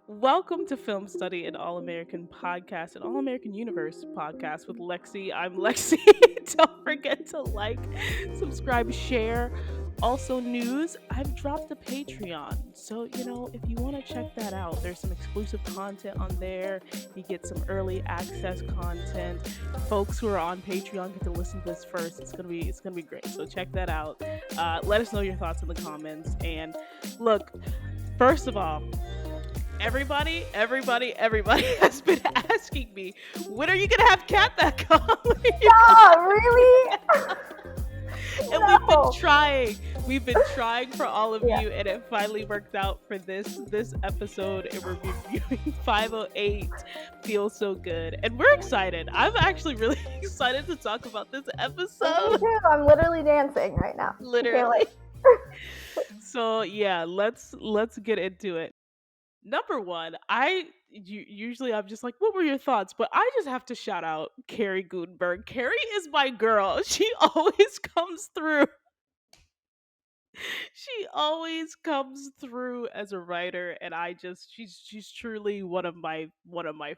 Welcome to Film Study, an All-American podcast, an All-American Universe podcast with Lexi. I'm Lexi. Don't forget to like, subscribe, share. Also, news, I've dropped a Patreon. So, if you want to check that out, there's some exclusive content on there. You get some early access content. Folks who are on Patreon get to listen to this first. It's gonna be great. So check that out. Let us know your thoughts in the comments. And look, first of all, everybody has been asking me, when are you gonna have Kat back on? Stop, really? And No. we've been trying for all of Yeah. you, and it finally worked out for this episode, and we're reviewing 508 Feels So Good, and we're excited. I'm actually really excited to talk about this Me episode. too. I'm literally dancing right now. Literally. So yeah, let's get into it. Number one, usually I'm just like, what were your thoughts? But I just have to shout out Carrie Gutenberg. Carrie is my girl. She always comes through. She always comes through as a writer, and she's truly one of my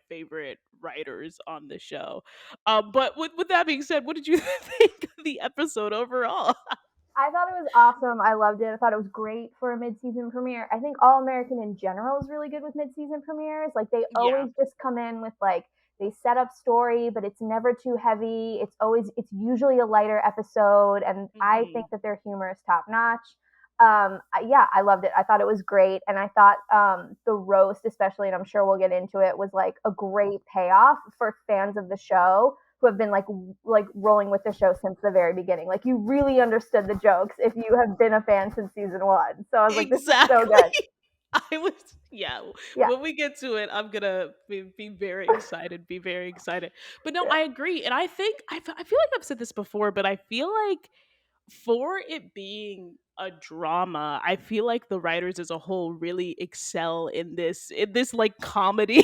favorite writers on the show. But with that being said, what did you think of the episode overall? I thought it was awesome. I loved it. I thought it was great for a mid-season premiere. I think All American in general is really good with mid-season premieres. Like they Yeah. always just come in with they set up story, but it's never too heavy. It's usually a lighter episode, and I Mhm. think that their humor is top notch. I loved it. I thought it was great, and I thought the roast, especially, and I'm sure we'll get into it, was like a great payoff for fans of the show who have been like rolling with the show since the very beginning. Like you really understood the jokes if you have been a fan since season one. So I was like, this is so good. I was, yeah. Yeah. When we get to it, I'm gonna be very excited. Be very excited. But no, Yeah. I agree, and I think I feel like I've said this before, but I feel like for it being a drama, I feel like the writers as a whole really excel in this like comedy.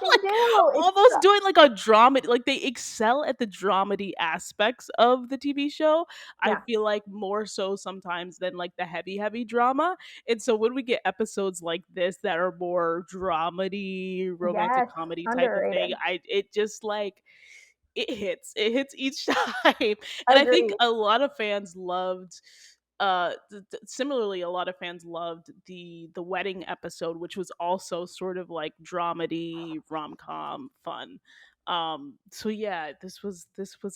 They Like do. almost doing like a drama, like they excel at the dramedy aspects of the TV show. I Yeah. feel like more so sometimes than like the heavy drama. And so when we get episodes like this that are more dramedy, romantic Yes. comedy type of thing, Underrated. it just like it hits each time. And I think Agreed. a lot of fans loved similarly, a lot of fans loved the wedding episode, which was also sort of like dramedy, rom-com fun. So yeah, this was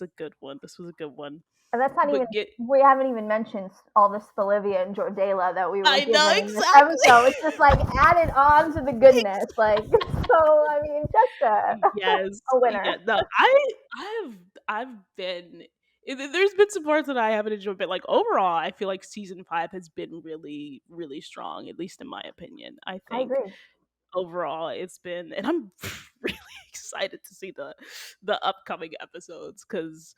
a good one. This was a good one. And that's not even, But get we haven't even mentioned all the Spolivia and Jordala that we were I know given in this exactly. episode. It's just like added on to the goodness. Like, so, I mean, just Yes. a winner. Yeah. No, I've been there's been some parts that I haven't enjoyed, but like overall, I feel like season 5 has been really, really strong, at least in my opinion. I I think agree. overall it's been, and I'm really excited to see the upcoming episodes because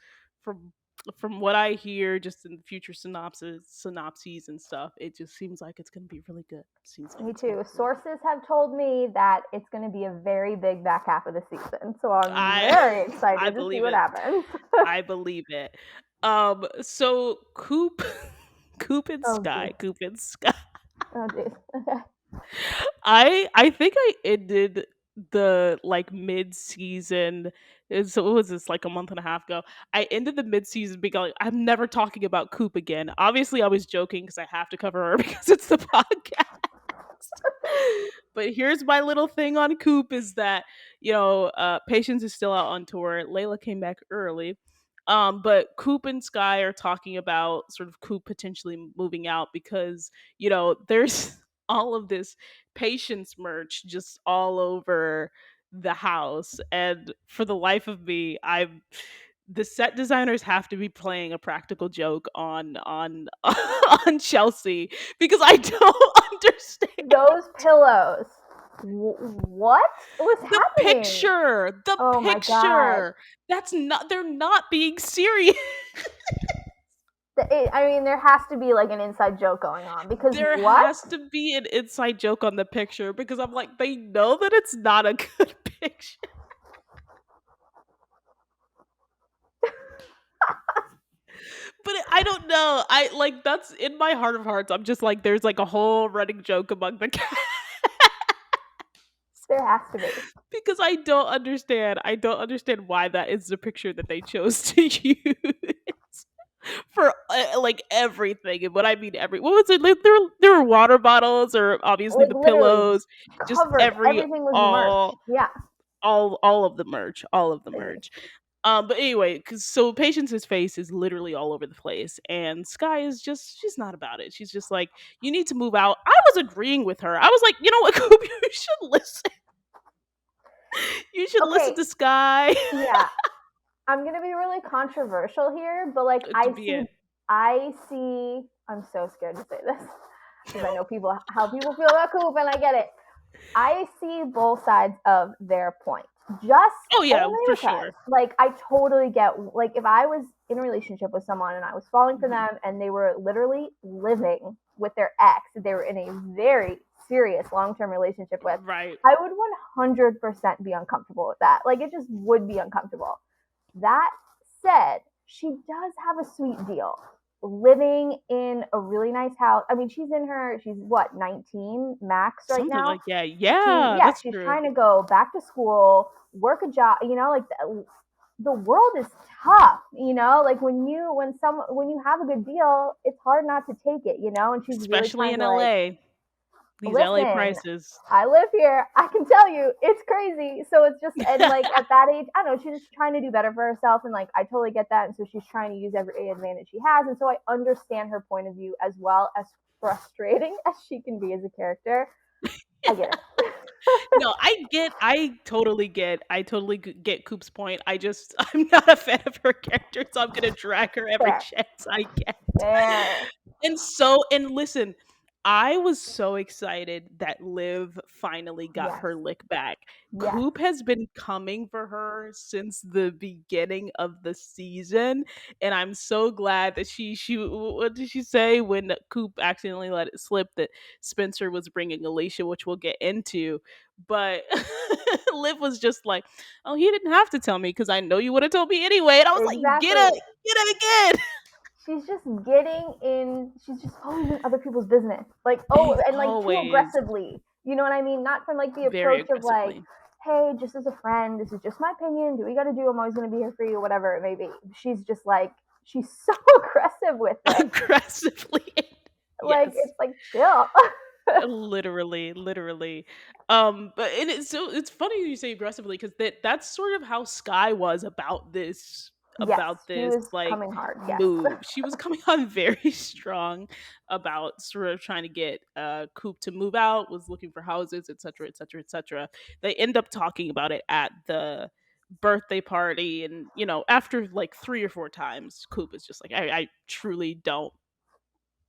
from what I hear just in future synopses and stuff, it just seems like it's gonna be really good. Seems like Me it's gonna too. be really good. Sources have told me that it's going to be a very big back half of the season. So I'm I very I excited to see believe what it. happens. I believe it. So Coop, Coop and Oh, geez. Skye, Coop and Skye. Oh, geez. Okay. I think I ended the like mid season. So what was this, like a month and a half ago? I ended the mid season being like, I'm never talking about Coop again. Obviously, I was joking because I have to cover her because it's the podcast. But here's my little thing on Coop is that, Patience is still out on tour. Layla came back early. But Coop and Skye are talking about sort of Coop potentially moving out because, there's all of this Patience merch just all over the house. And for the life of me, the set designers have to be playing a practical joke on on Chelsea because I don't understand Those pillows. What was the happening? picture. The Oh my God. picture. That's not. They're not being serious. I mean, there has to be like an inside joke going on because There what? has to be an inside joke on the picture because I'm like, they know that it's not a good picture. But I don't know. I like that's in my heart of hearts. I'm just like, there's like a whole running joke among the cast There has to be. because I don't understand. I don't understand why that is the picture that they chose to use for like everything. And what I mean, what was it? Like, there were water bottles, or obviously Like the literally pillows, just covered. Everything was merch. Yeah. all of the merch, all of the merch. But anyway, because so Patience's face is literally all over the place, and Sky is just she's not about it. She's just like, you need to move out. I was agreeing with her. I was like, you know what, Coop, you should listen. You should listen Okay. to Sky. Yeah. I'm gonna be really controversial here, but like To be it. I see. I'm so scared to say this because I know how people feel about Coop, and I get it. I see both sides of their point. Just Oh yeah, only for because, sure. like, I totally get, like, if I was in a relationship with someone and I was falling for Mhm. them and they were literally living with their ex, they were in a very serious long term relationship with, Right. I would 100% be uncomfortable with that. Like, it just would be uncomfortable. That said, she does have a sweet deal. Living in a really nice house. I mean, she's what, 19 max right Something now? like that. Yeah, Yeah, that's she's true. trying to go back to school, work a job, like the world is tough, like when you have a good deal, it's hard not to take it, and she's really Especially trying in to like, LA. These LA listen, prices. I live here. I can tell you, it's crazy. So it's just, and like at that age, I don't know, she's just trying to do better for herself. And like, I totally get that. And so she's trying to use every advantage she has. And so I understand her point of view, as well as frustrating as she can be as a character. I get it. No, I totally get Coop's point. I'm not a fan of her character, so I'm gonna drag her every Fair. chance I get. Fair. And listen, I was so excited that Liv finally got Yes. her lick back. Yes. Coop has been coming for her since the beginning of the season, and I'm so glad that what did she say when Coop accidentally let it slip that Spencer was bringing Alicia, which we'll get into, but Liv was just like, "Oh, he didn't have to tell me because I know you would have told me anyway," and I was like, Exactly. get it again." She's just always in other people's business. Like, oh, He's and like too always aggressively. You know what I mean? Not from like the very approach of like, aggressively. hey, just as a friend, this is just my opinion. Do what you gotta do? I'm always gonna be here for you, whatever it may be. She's just like, she's so aggressive with it. Aggressively. Like, Yes. it's like, chill. Literally. But and it's funny you say aggressively because that's sort of how Sky was Yes, about she this was like coming hard. Yes. move. She was coming on very strong about sort of trying to get Coop to move out, was looking for houses, etc., etc., etc. They end up talking about it at the birthday party, and after like 3 or 4 times, Coop is just like, I truly don't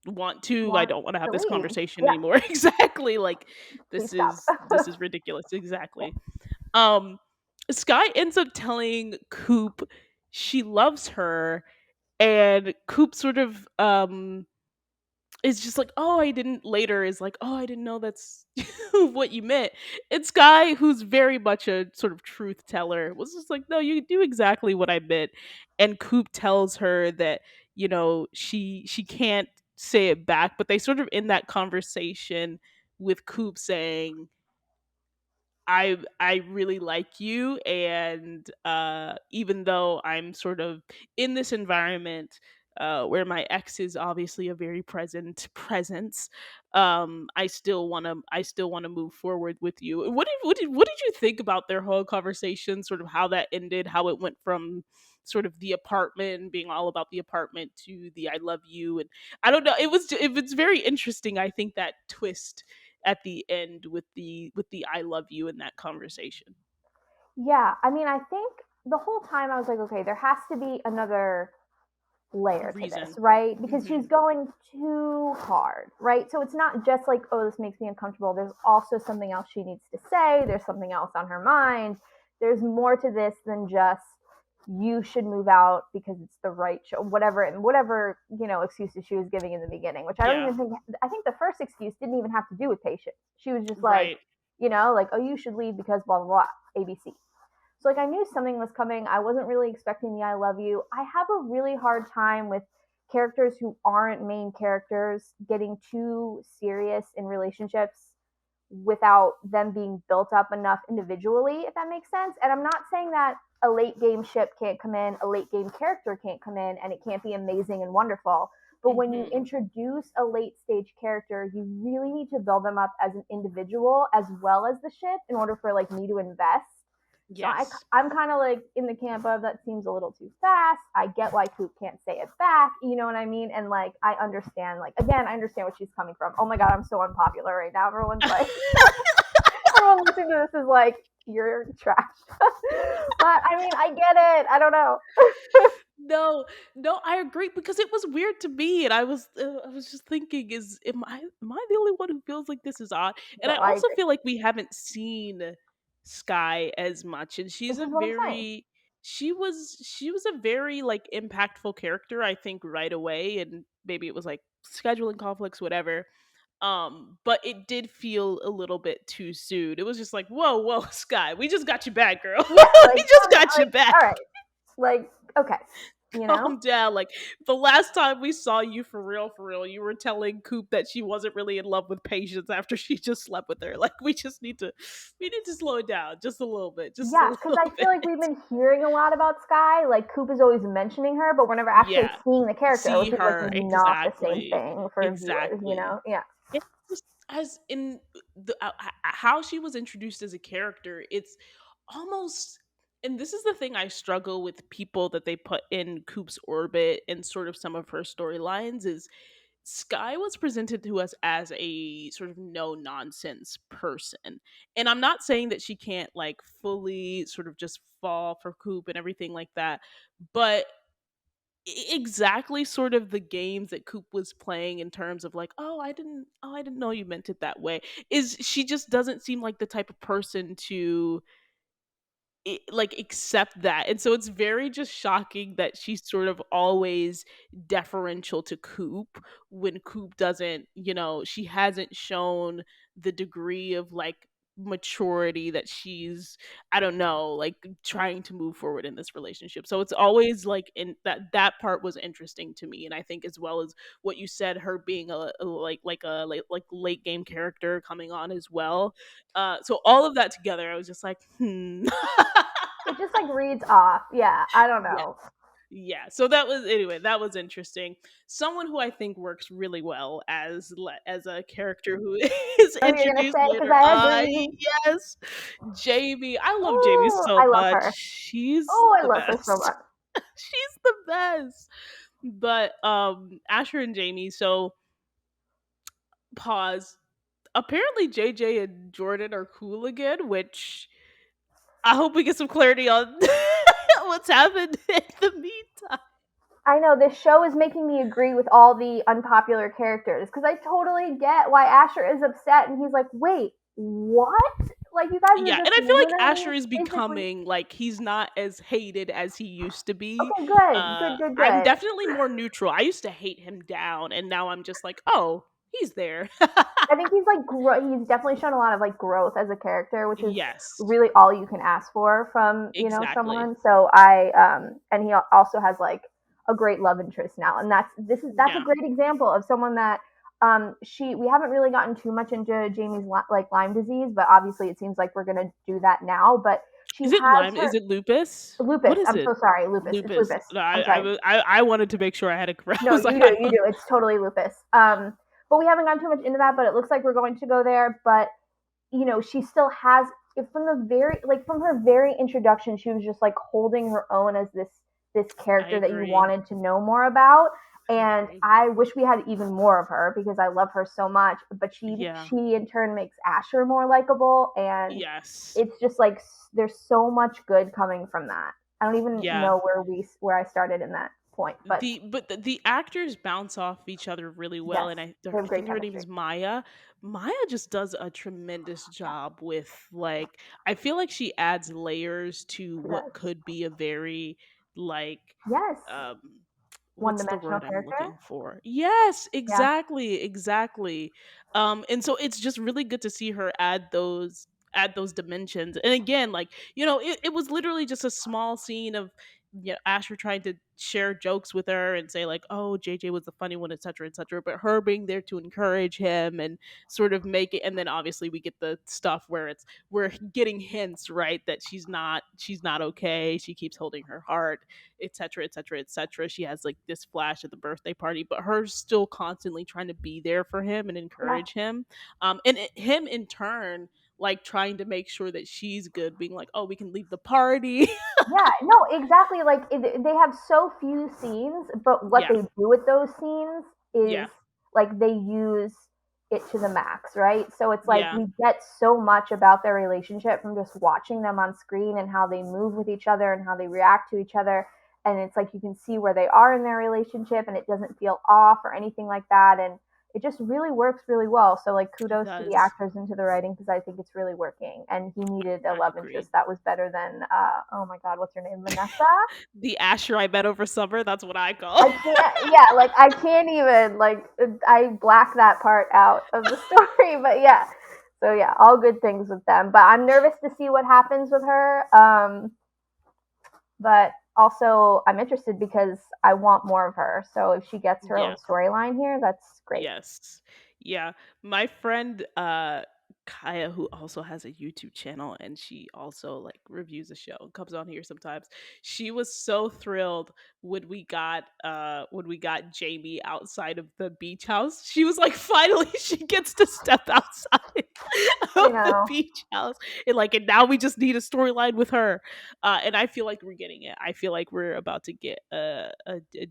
want to. I Want don't want to have to this leave. conversation Yeah, anymore. Exactly. Like please stop. this is ridiculous. Exactly. Um Sky ends up telling Coop she loves her, and Coop sort of is just like, "Oh, I didn't," later is like, "Oh, I didn't know that's what you meant." It's Guy, who's very much a sort of truth teller, was just like, "No, you do exactly what I meant." And Coop tells her that, she can't say it back, but they sort of in that conversation with Coop saying, I really like you, and even though I'm sort of in this environment where my ex is obviously a very present presence, I still want to move forward with you. What did you think about their whole conversation, sort of how that ended, how it went from sort of the apartment and being all about the apartment to the I love you? And I don't know, it's very interesting, I think, that twist at the end with the I love you in that conversation. Yeah, I mean, I think the whole time I was like, okay, there has to be another layer to this, Reason. right? Because Hmm. she's going too hard, right? So it's not just like, oh, this makes me uncomfortable. There's also something else she needs to say. There's something else on her mind. There's more to this than just you should move out because it's the right show, whatever excuses she was giving in the beginning, which I don't Yeah. even think. I think the first excuse didn't even have to do with patience. She was just like, Right. like, oh, you should leave because blah blah blah, ABC. So like I knew something was coming. I wasn't really expecting the I love you. I have a really hard time with characters who aren't main characters getting too serious in relationships without them being built up enough individually, if that makes sense. And I'm not saying that a late game ship can't come in, a late game character can't come in, and it can't be amazing and wonderful. But when you Hmm. introduce a late stage character, you really need to build them up as an individual as well as the ship in order for like me to invest. So Yes. I'm kind of like in the camp of that seems a little too fast. I get why Coop can't say it back. You know what I mean? And like, I understand, like, again, I understand what she's coming from. Oh my God, I'm so unpopular right now. Everyone's like, everyone listening to this is like, you're trash. But I mean, I get it. I don't know. No, no, I agree because it was weird to me, and I was just thinking, is am I the only one who feels like this is odd? And No, I I also agree. feel like we haven't seen Sky as much, and This is what I'm saying. she was a very like impactful character, I think, right away, and maybe it was like scheduling conflicts, whatever. But it did feel a little bit too soon. It was just like, whoa, whoa, Sky, we just got you back, girl. Yeah, We like, just got you like, back. all right, like, okay, you know. Calm down. Like the last time we saw you for real, you were telling Coop that she wasn't really in love with Patience after she just slept with her. Like we need to slow it down just a little bit, just a Yeah, because little I feel bit. like we've been hearing a lot about Sky. Like Coop is always mentioning her, but we're never actually Yeah. seeing the character, See which is like her not the same exactly. thing for viewers. You Exactly. know? Yeah. It just as in how she was introduced as a character, it's almost, and this is the thing I struggle with people that they put in Coop's orbit and sort of some of her storylines is Sky was presented to us as a sort of no nonsense person. And I'm not saying that she can't like fully sort of just fall for Coop and everything like that, but exactly sort of the games that Coop was playing in terms of like, oh, I didn't know you meant it that way. Is she just doesn't seem like the type of person to like accept that, and so it's very just shocking that she's sort of always deferential to Coop when Coop doesn't, she hasn't shown the degree of like maturity that she's, I don't know, like trying to move forward in this relationship. So it's always like in that part was interesting to me, and I think as well as what you said, her being like late game character coming on as well. So all of that together, I was just like, hmm. It just like reads off. Yeah, I don't Yeah. know. Yeah. So that was, anyway, that was interesting. Someone who I think works really well as as a character who is Oh, you're gonna introduced say because later. I agree. Yes. Jamie. I love Jamie Oh, so I love much. her. She's Oh, I the love her so best. much. She's the best. But Asher and Jamie, so pause. Apparently JJ and Jordan are cool again, which I hope we get some clarity on what's happened in the meantime. I know this show is making me agree with all the unpopular characters because I totally get why Asher is upset and he's like, wait, what? Like you guys were Yeah, and just I feel like literally Asher is physically. becoming like he's not as hated as he used to be. Okay, good, good, good, I'm good. definitely more neutral. I used to hate him down, and now I'm just like, oh, he's there. I think he's like he's definitely shown a lot of like growth as a character, which is Yes, really all you can ask for from exactly. someone. So I and he also has like a great love interest now, and that's a Yeah, great example of someone that she we haven't really gotten too much into Jamie's like Lyme disease, but obviously it seems like we're gonna do that now. But she is it has Lyme? Is her it lupus? What lupus. is I'm it? so sorry, lupus. It's Lupus. lupus. No, I'm sorry. I wanted to make sure I had it correct. I No, was like, you I do, you don't. do. It's totally lupus. But we haven't gone too much into that. But it looks like we're going to go there. But she still has from the very like from her very introduction, she was just like holding her own as this I character that you agree. wanted to know more about. I And agree. I wish we had even more of her because I love her so much. But Yeah. she in turn makes Asher more likable, and Yes. it's just like there's so much good coming from that. I don't even Yeah. know where I started in that point, but The actors bounce off each other really well, yes, and they have I great think her name chemistry. is Maya. Maya just does a tremendous job with like, I feel like she adds layers to She what does. could be a very like Yes, um one what's the dimensional word I'm character. looking for? Yes, Yeah. exactly, exactly. And so it's just really good to see her add those add those dimensions. And again, like, it was literally just a small scene of, Asher trying to share jokes with her and say like, oh, JJ was the funny one, etc., etc., but her being there to encourage him and sort of make it. And then obviously we get the stuff where we're getting hints, right, that she's not okay, she keeps holding her heart, etc., etc., etc. She has like this flash at the birthday party, but her still constantly trying to be there for him and Yeah. encourage him, and him in turn like trying to make sure that she's good, being like, oh, we can leave the party. Yeah, no, exactly. Like they have so few scenes, but what Yeah, they do with those scenes is yeah, like they use it to the max, right? So it's like yeah. we get so much about their relationship from just watching them on screen and how they move with each other and how they react to each other. And it's like you can see where they are in their relationship and it doesn't feel off or anything like that. And it just really works really well. So like It kudos to the does. actors and to the writing because I think it's really working. And he needed a I love agree. interest that was better than oh my god, what's her name? Vanessa? The Asher I met over summer, that's what I call. I can't yeah, like I can't even like I black that part out of the story, but yeah. So yeah, all good things with them. But I'm nervous to see what happens with her. But also I'm interested because I want more of her. So if she gets her own Yeah. storyline here, that's great. Yes. Yeah. My friend Kaya, who also has a YouTube channel and she also like reviews the show and comes on here sometimes. She was so thrilled when we got Jamie outside of the beach house. She was like, finally she gets to step outside I of the know. beach house. And now we just need a storyline with her. And I feel like we're getting it. I feel like we're about to get a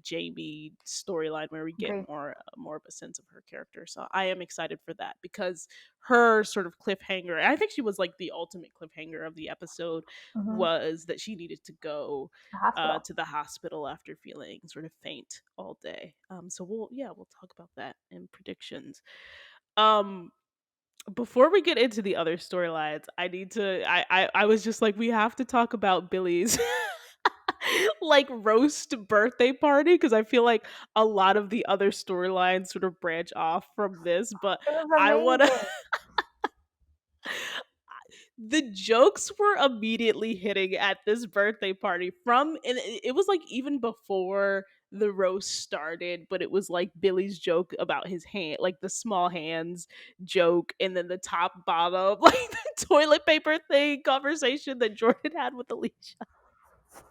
Jamie storyline where we get Agreed. more of a sense of her character. So I am excited for that because her sort of cliffhanger, and I think she was like the ultimate cliffhanger of the episode, Hmm. was that she needed to go The hospital. to the hospital after feeling sort of faint all day. So we'll talk about that in predictions. Um, before we get into the other storylines, I need to. I was just like, we have to talk about Billy's like roast birthday party because I feel like a lot of the other storylines sort of branch off from this, but It was I want to. amazing. The jokes were immediately hitting at this birthday party and it was like even before the roast started, but it was like Billy's joke about his hand, like the small hands joke, and then the top bottom like the toilet paper thing conversation that Jordan had with Alicia.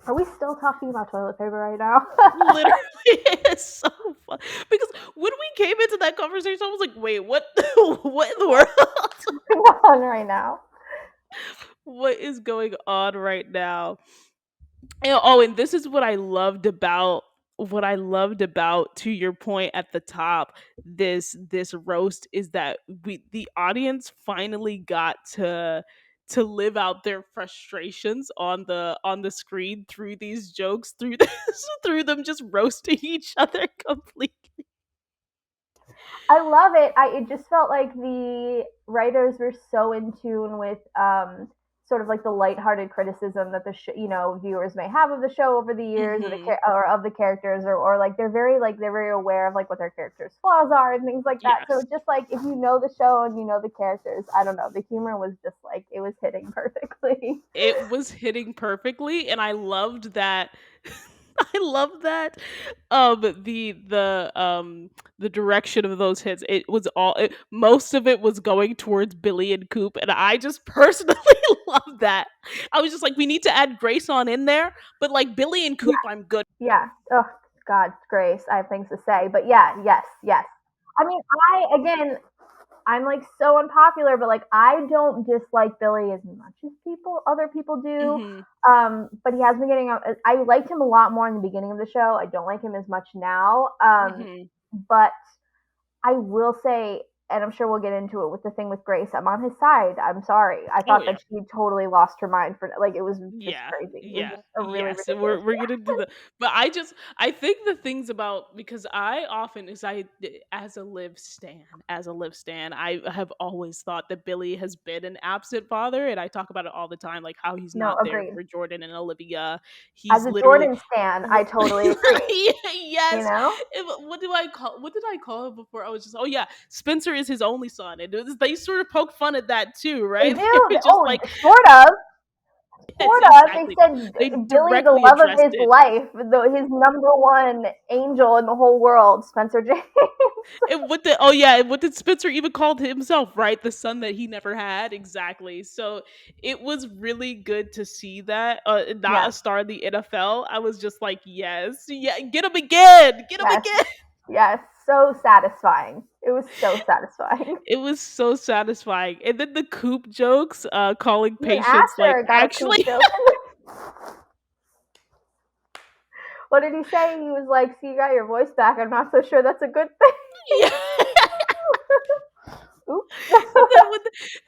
Are we still talking about toilet paper right now? Literally, it's so fun because when we came into that conversation, I was like, "Wait, what? What in the world? On right now. What is going on right now?" And this is what I loved about, to your point at the top, this roast, is that the audience finally got to live out their frustrations on the screen through these jokes, through this through them just roasting each other completely. I love it. It just felt like the writers were so in tune with sort of like the lighthearted criticism that viewers may have of the show over the years or Mhm. or of the characters or like they're very aware of like what their characters' flaws are and things like that. So Yes. it's just like if you know the show and you know the characters, I don't know, the humor was just like it was hitting perfectly. It was hitting perfectly, and I loved that. I love that. The direction of those hits, most of it was going towards Billy and Coop, and I just personally love that. I was just like, we need to add Grace on in there, but like Billy and Coop, I'm good. Yeah. Oh God, Grace, I have things to say, but yeah, yes, yes. I mean, I'm like so unpopular, but like I don't dislike Billy as much as other people do. Hmm. But he has been getting. I liked him a lot more in the beginning of the show. I don't like him as much now. Hmm. But I will say, and I'm sure we'll get into it with the thing with Grace. I'm on his side. I'm sorry. I Oh thought yeah. that she totally lost her mind for like it was just Yeah, crazy. It was yeah, just a really yes. And ridiculous. we're gonna do the but I think the things about, because I often, as a live stan, I have always thought that Billy has been an absent father, and I talk about it all the time, like how he's No, not there agreed. for Jordan and Olivia. As He's a literally Jordan stan, I what totally agree. You yes. know? What did I call him before? I was just, oh yeah, Spencer is his only son, and they sort of poke fun at that too, They right? do. They're just Oh, like, sort of. yes, Sort of. They exactly. said They Billy, the directly love of addressed his it. life, his number one angel in the whole world, Spencer James. And what the oh yeah, and what did Spencer even called himself, right? The son that he never had, exactly. So it was really good to see that. Not Yes, a star in the NFL. I was just like, yes, yeah, get him again, get him yes, again. yes. So satisfying. It was so satisfying. It was so satisfying. And then the Coop jokes, calling Even patients like Asher got a Coop actually. joke. What did he say? He was like, "See, you got your voice back. I'm not so sure that's a good thing." Yeah. Oops.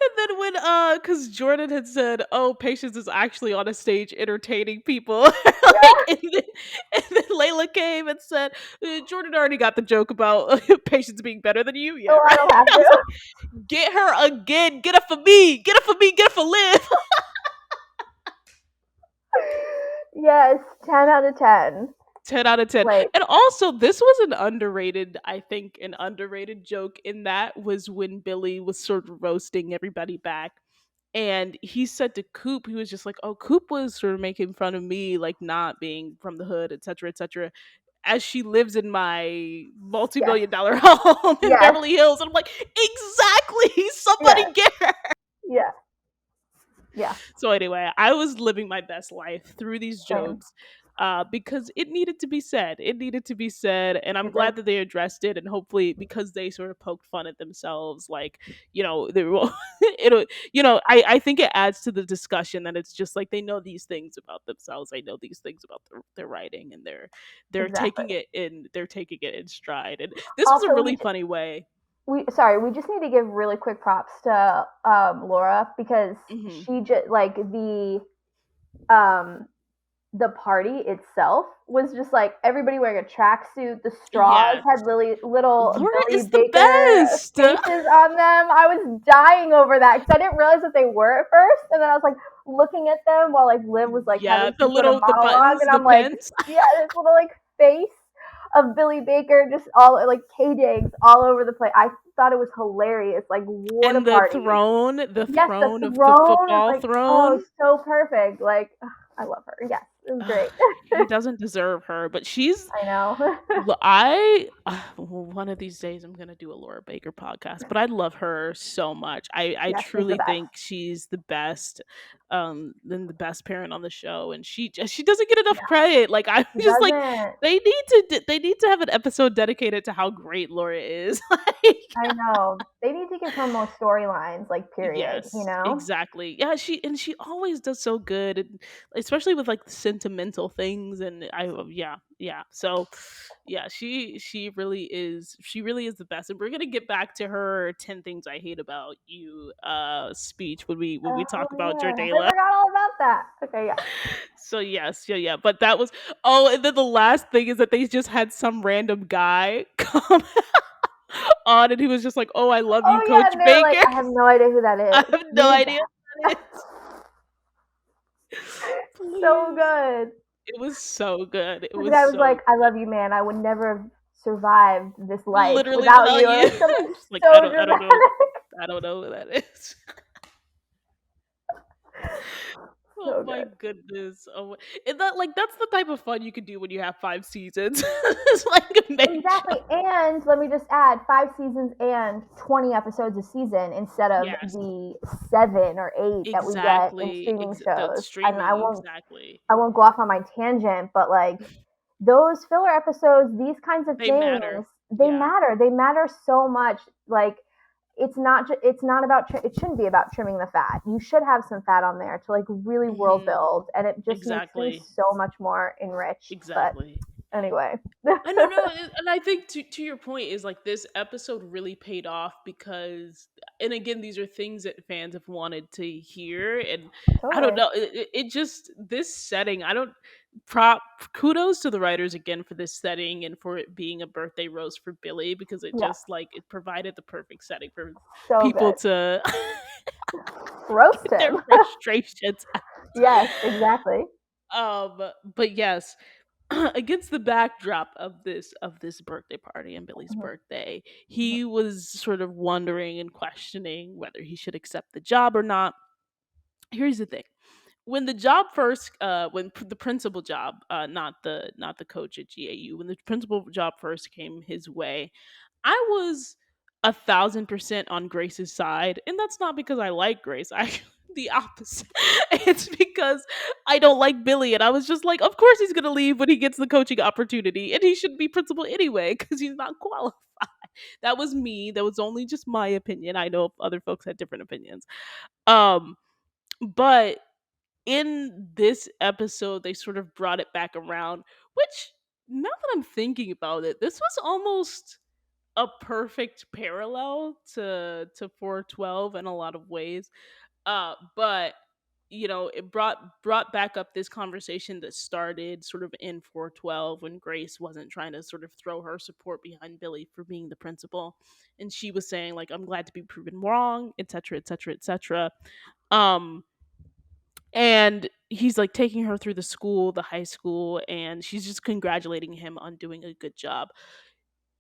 And then when because Jordan had said, "Oh, Patience is actually on a stage entertaining people," like, and then Layla came and said, "Jordan already got the joke about Patience being better than you, yeah, Oh, I right?" don't have I was to. like, "Get her again, get her for me, get her for me, get her for Liv." Yes, 10 out of 10. 10 out of 10. Like, And also, this was I think, an underrated joke in that was when Billy was sort of roasting everybody back. And he said to Coop, he was just like, "Oh, Coop was sort of making fun of me, like not being from the hood, etc., etc." As she lives in my yes, multi-million-dollar home in yes, Beverly Hills, and I'm like, exactly. yes, Somebody get her. yeah, yeah. So anyway, I was living my best life through these Same. jokes because it needed to be said. It needed to be said, and I'm It did glad that they addressed it. And hopefully, because they sort of poked fun at themselves, like they will. It'll, I think it adds to the discussion that it's just like they know these things about themselves. They know these things about their writing, and they're exactly. taking it in. They're taking it in stride. And this was a Also, really funny way. we just need to give really quick props to Laura because Hmm. she just like um the party itself was just like everybody wearing a tracksuit. The straws Yeah, had little Laura Billy is the Baker best. faces on them. I was dying over that because I didn't realize what they were at first, and then I was like looking at them while like Liv was like Yeah, having some sort of the monologue, buttons, and the I'm like, pens, yeah, this little like face of Billy Baker just all like KJ's all over the place. I thought it was hilarious. Like, what a and the party! throne, the Yes, the throne of the throne is football like, oh, throne. so perfect. Like, ugh, I love her. Yes, it was Ugh, great. he doesn't deserve her, but she's I know. I one of these days I'm gonna do a Laura Baker podcast, but I love her so much. I Yes, she's the truly best. think she's the best, and the best parent on the show, and she doesn't get enough Yeah, credit. Like I'm she just like doesn't. they need to have an episode dedicated to how great Laura is. Like I know. They need to give her more storylines, like, period, you yes, know? exactly. Yeah, she always does so good, and especially with like sentimental things. And yeah. So, yeah, she really is the best. And we're gonna get back to her 10 things I hate about you speech when we Oh, talk about yeah. I Jordala. forgot all about that. Okay, yeah. So yes, yeah. But that was and then the last thing is that they just had some random guy come on, and he was just like, "Oh, I love Oh, you, yeah, Coach and they're like, Baker." I have no idea who that I is. have no Who is idea that? what that is. So Please. good. It was so good. It The was guy was so like, I good. love you, man. I would never have survived this life Literally without without you. Or you. something Just like so I don't know. dramatic. I don't know what that is. Oh So my good. goodness. And that's the type of fun you can do when you have 5 seasons. It's like a main show. Exactly. And let me just add 5 seasons and 20 episodes a season instead of Yes. the 7 or 8 that we get in Exactly. streaming The shows. And I streaming, won't exactly. I won't go off on my tangent, but like those filler episodes, these kinds of They things, matter. they Yeah. matter. They matter so much. Like it's not about it shouldn't be about trimming the fat. You should have some fat on there to like really world Hmm. build, and it just makes things Exactly. so much more enriched. But Exactly. anyway, I don't know, and I think to your point is like this episode really paid off because, and again, these are things that fans have wanted to hear, and I don't totally. know, it just this setting. I don't prop kudos to the writers again for this setting and for it being a birthday roast for Billy because it Yeah, just like it provided the perfect setting for so people good. to Roast get their him. frustrations. Yes, exactly. But yes. against the backdrop of this birthday party and Billy's Mhm, birthday, mhm, he was sort of wondering and questioning whether he should accept the job or not. Here's the thing. When the job first the principal job, not the coach at GAU, when the principal job first came his way, I was 1,000% on Grace's side, and that's not because I like Grace. I the opposite. It's because I don't like Billy, and I was just like, of course he's gonna leave when he gets the coaching opportunity, and he shouldn't be principal anyway because he's not qualified. That was me. That was only just my opinion. I know other folks had different opinions. Um, but in this episode, they sort of brought it back around, which now that I'm thinking about it, this was almost a perfect parallel to 412 in a lot of ways. But it brought back up this conversation that started sort of in 412 when Grace wasn't trying to sort of throw her support behind Billy for being the principal, and she was saying like, I'm glad to be proven wrong, etc., etc., etc. um and he's like taking her through the high school, and she's just congratulating him on doing a good job.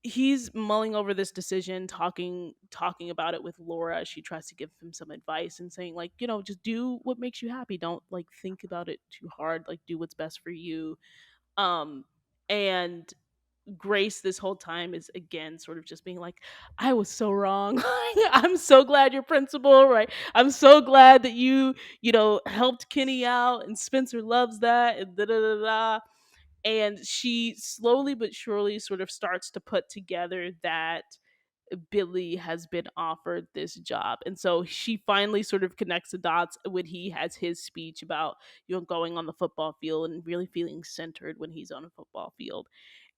He's mulling over this decision, talking about it with Laura. She tries to give him some advice and saying like, just do what makes you happy. Don't like think about it too hard. Like do what's best for you. Um and Grace this whole time is again sort of just being like, I was so wrong. I'm so glad you're principal, right? I'm so glad that you helped Kenny out and Spencer loves that and da da da da. And she slowly but surely sort of starts to put together that Billy has been offered this job. And so she finally sort of connects the dots when he has his speech about, going on the football field and really feeling centered when he's on a football field.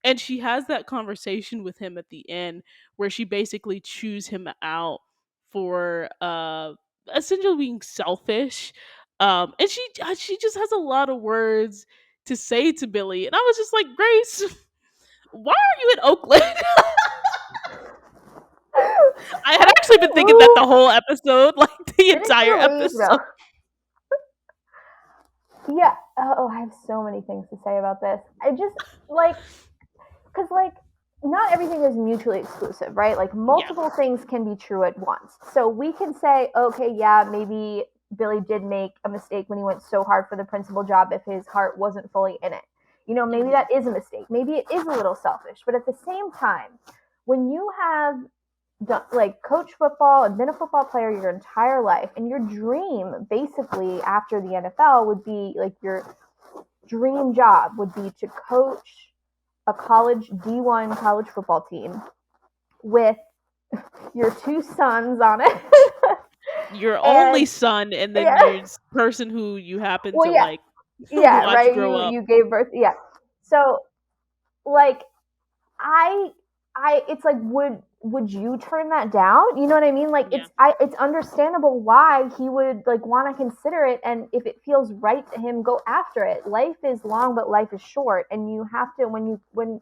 And she has that conversation with him at the end where she basically chews him out for essentially being selfish. And she just has a lot of words to say to Billy. And I was just like, Grace, why are you in Oakland? I had actually been thinking that Who the whole episode, like the didn't entire you leave episode. though? Yeah. Oh, I have so many things to say about this. I just like because not everything is mutually exclusive, right? Like Yeah. multiple things can be true at once. So we can say, okay, yeah, maybe Billy did make a mistake when he went so hard for the principal job if his heart wasn't fully in it. Maybe Hmm. that is a mistake. Maybe it is a little selfish. But at the same time, when you have done, like coach football and been a football player your entire life, and your dream basically after the NFL would be like your dream job would be to coach a college D1 college football team with your two sons on it. Your only And son, and then yeah, your person who you happen well, to yeah, like yeah, watch right. grow You up. you gave birth, yeah. So like I it's like would you turn that down? You know what I mean? Like Yeah. it's understandable why he would like want to consider it, and if it feels right to him, go after it. Life is long, but life is short, and you have to when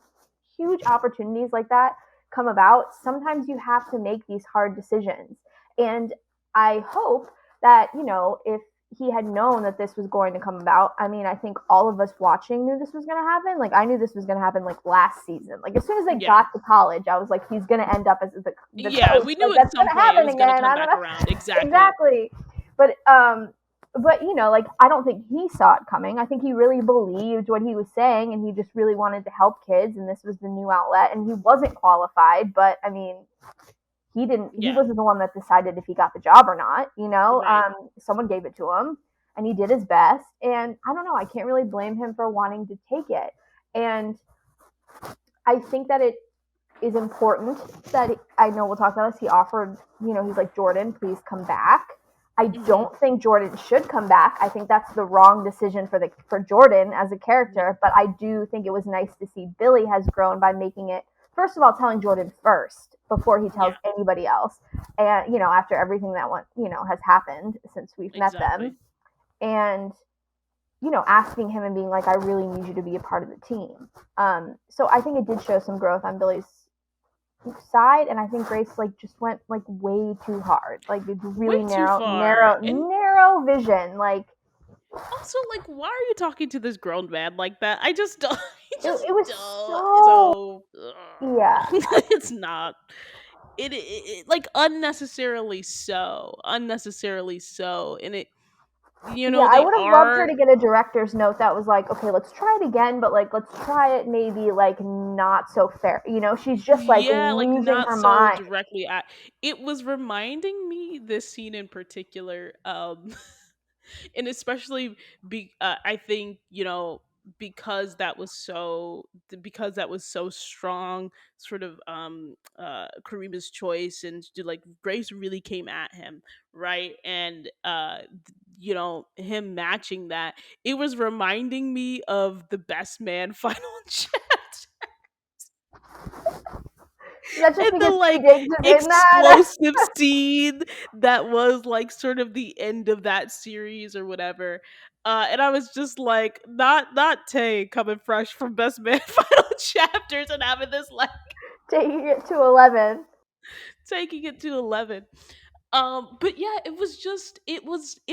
huge opportunities like that come about, sometimes you have to make these hard decisions. And I hope that, if he had known that this was going to come about. I mean, I think all of us watching knew this was going to happen. Like, I knew this was going to happen like last season. Like, as soon as they Yeah. got to college, I was like, he's going to end up as the Yeah, coach. we knew Like, at that's going some to point it happen was going to again. come I don't back know. around. Exactly. Exactly. But, like, I don't think he saw it coming. I think he really believed what he was saying, and he just really wanted to help kids, and this was the new outlet, and he wasn't qualified. But I mean, he Yeah. wasn't the one that decided if he got the job or not. Right. Someone gave it to him, and he did his best. And I don't know, I can't really blame him for wanting to take it. And I think that it is important that I know we'll talk about this. He offered, he's like, Jordan, please come back. I Mhm. don't think Jordan should come back. I think that's the wrong decision for Jordan as a Yeah. character. But I do think it was nice to see Billy has grown by making it, first of all, telling Jordan first before he tells Yeah. anybody else. And after everything that has happened since we've met them, Exactly. and asking him and being like, I really need you to be a part of the team. So I think it did show some growth on Billy's side, and I think Grace like just went like way too hard, like it's Way really too narrow, far. narrow, And narrow vision. Like, Also, like, why are you talking to this grown man like that? I just don't. I just It was don't. so, So yeah. it's not. It like unnecessarily so, and it. Yeah, I They would have loved her are. to get a director's note that was like, okay, let's try it again, but like, let's try it maybe like not so fair. She's just like Yeah, like losing not her so mind. directly at. It was reminding me this scene in particular, and especially I think because that was so strong, sort of Karima's choice, and like Grace really came at him, right, and him matching that, it was reminding me of the Best Man final chat. That's just And the because he like digs him in that. explosive scene that was like sort of the end of that series or whatever. And I was just like, not Tay coming fresh from Best Man final chapters and having this like Taking it to 11. taking it to 11. But yeah, it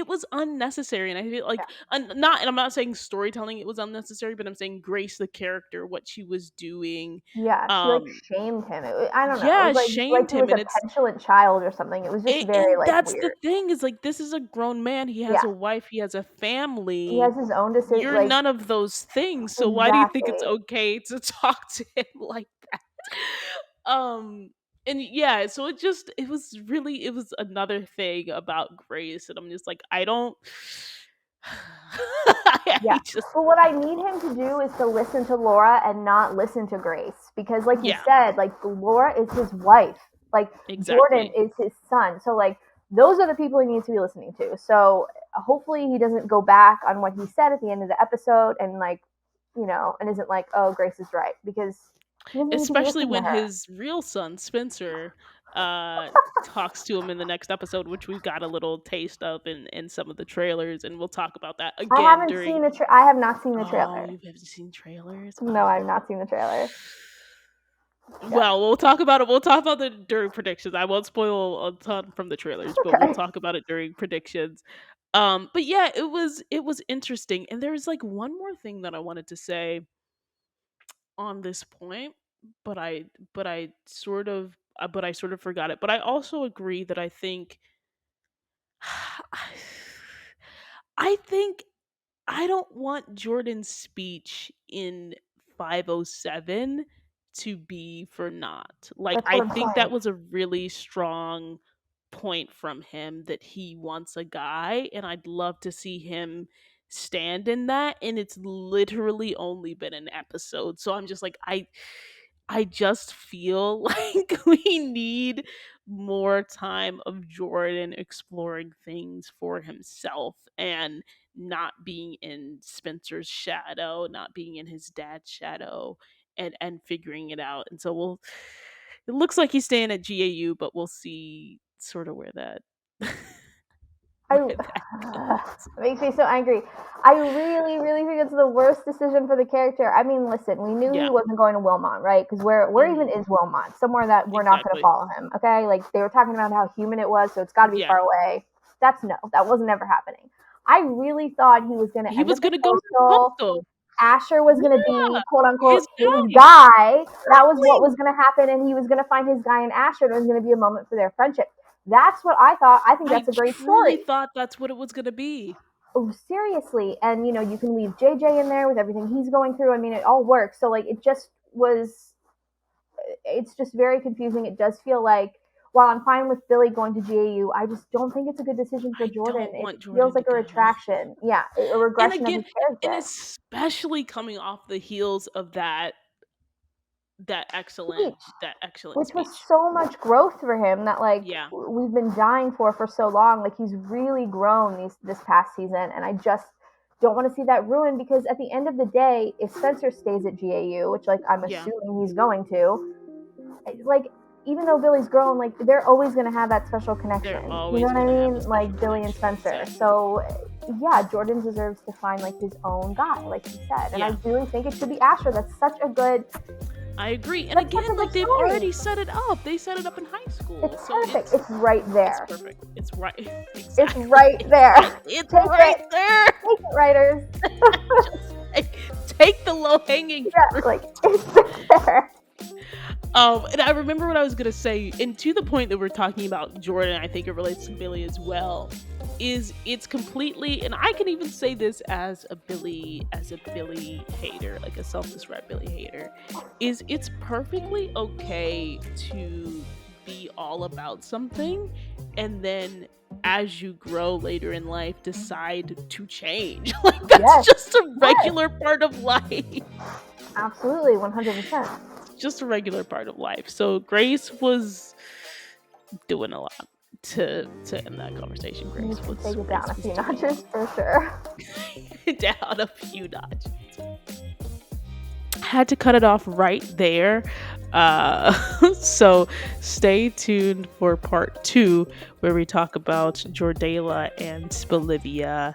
was unnecessary, and I feel Yeah. like not, and I'm not saying storytelling it was unnecessary, but I'm saying Grace the character, what she was doing, Yeah, she like um shamed him. I don't know. It yeah, was like shamed he him, was and a it's. petulant child or something. It was just very And like that's the weird. thing, is like, this is a grown man, he has Yeah, a wife, he has a he has family. his own decision. You're Like none of those things, so why do you think it's exactly. okay to talk to him like that? Um, and yeah, so it was another thing about Grace, and I'm just like, I don't. Yeah. I just But what I need him to do is to listen to Laura and not listen to Grace. Because like you yeah, said, like Laura is his wife. Like Jordan exactly. is his son. So like those are the people he needs to be listening to. So hopefully he doesn't go back on what he said at the end of the episode and like, and isn't like, oh, Grace is right. Because he doesn't need to be Especially listening to when her. his real son Spencer uh talks to him in the next episode, which we've got a little taste of in some of the trailers, and we'll talk about that again during. I have not seen the Oh, trailer. you haven't seen trailers? No, I've Oh. not seen the trailer. Yeah. Well, we'll talk about it. We'll talk about it during predictions. I won't spoil a ton from the trailers, but we'll Okay. talk about it during predictions. But yeah, it was interesting. And there's like one more thing that I wanted to say on this point, but I sort of forgot it. But I also agree that I think I don't want Jordan's speech in 507 to be for naught. Like, That's I what I'm think that saying. was a really strong point from him, that he wants a guy, and I'd love to see him stand in that, and it's literally only been an episode. So I'm just like, I just feel like we need more time of Jordan exploring things for himself, and not being in Spencer's shadow, not being in his dad's shadow, and figuring it out. And so it looks like he's staying at GAU, but we'll see sort of where that I where that goes. makes me so angry. I really, really think it's the worst decision for the character. I mean, listen, we knew he Yeah. wasn't going to Wilmont, right? Because where even Mhm. is Wilmont? Somewhere that we're not going to Exactly. follow him. Okay, like they were talking about how human it was, so it's got to be Yeah. far away. That's no, that wasn't ever happening. I really thought he was going to He end was up in gonna go to coastal. Coastal. Asher was going to Yeah. be quote unquote His his guy. guy. That was what Exactly. was going to happen, and he was going to find his guy in Asher. And it was going to be a moment for their friendship. That's what I thought. I think I that's a great truly story. thought that's what it was gonna be. Oh, seriously. And you can leave JJ in there with everything he's going through. I mean, it all works. So like, it's just very confusing. It does feel like, while I'm fine with Billy going to GAU, I just don't think it's a good decision for I Jordan. don't It want feels Jordan to like a go. retraction. Yeah, a And regression of again, his and character. especially coming off the heels of that excellent Speech, that excellent which was speech. so much growth for him that like Yeah. we've been dying for so long. Like he's really grown this past season, and I just don't want to see that ruined because at the end of the day, if Spencer stays at GAU, which like I'm Yeah. assuming he's going to, like even though Billy's grown, like they're always going to have that special connection. They're You know always what I gonna have a mean? special Like Billy and connection. Spencer. Exactly. So yeah, Jordan deserves to find like his own guy, like he said, and I Yeah. really think it should be Asher. That's such a good. I agree. And That's such a again, good like, they've story. already set it up. They set it up in high school. It's So perfect. It's right it's there. perfect. It's right. It's Exactly. right there. It's Take right it. there. Take it, writers. Just take the low hanging Yeah, fruit. like it's there. And I remember what I was gonna say, and to the point that we're talking about Jordan, I think it relates to Billy as well. Is it's completely, and I can even say this as a Billy hater, like a self-described Billy hater, is it's perfectly okay to be all about something, and then as you grow later in life, decide to change. Like that's Yes. just a regular part of life. Absolutely, 100%. Just a regular part of life. So Grace was doing a lot to end that conversation. You Grace need to was take it down a few doing notches for sure. down a few notches. Had to cut it off right there. So stay tuned for part 2, where we talk about Jordala and Bolivia.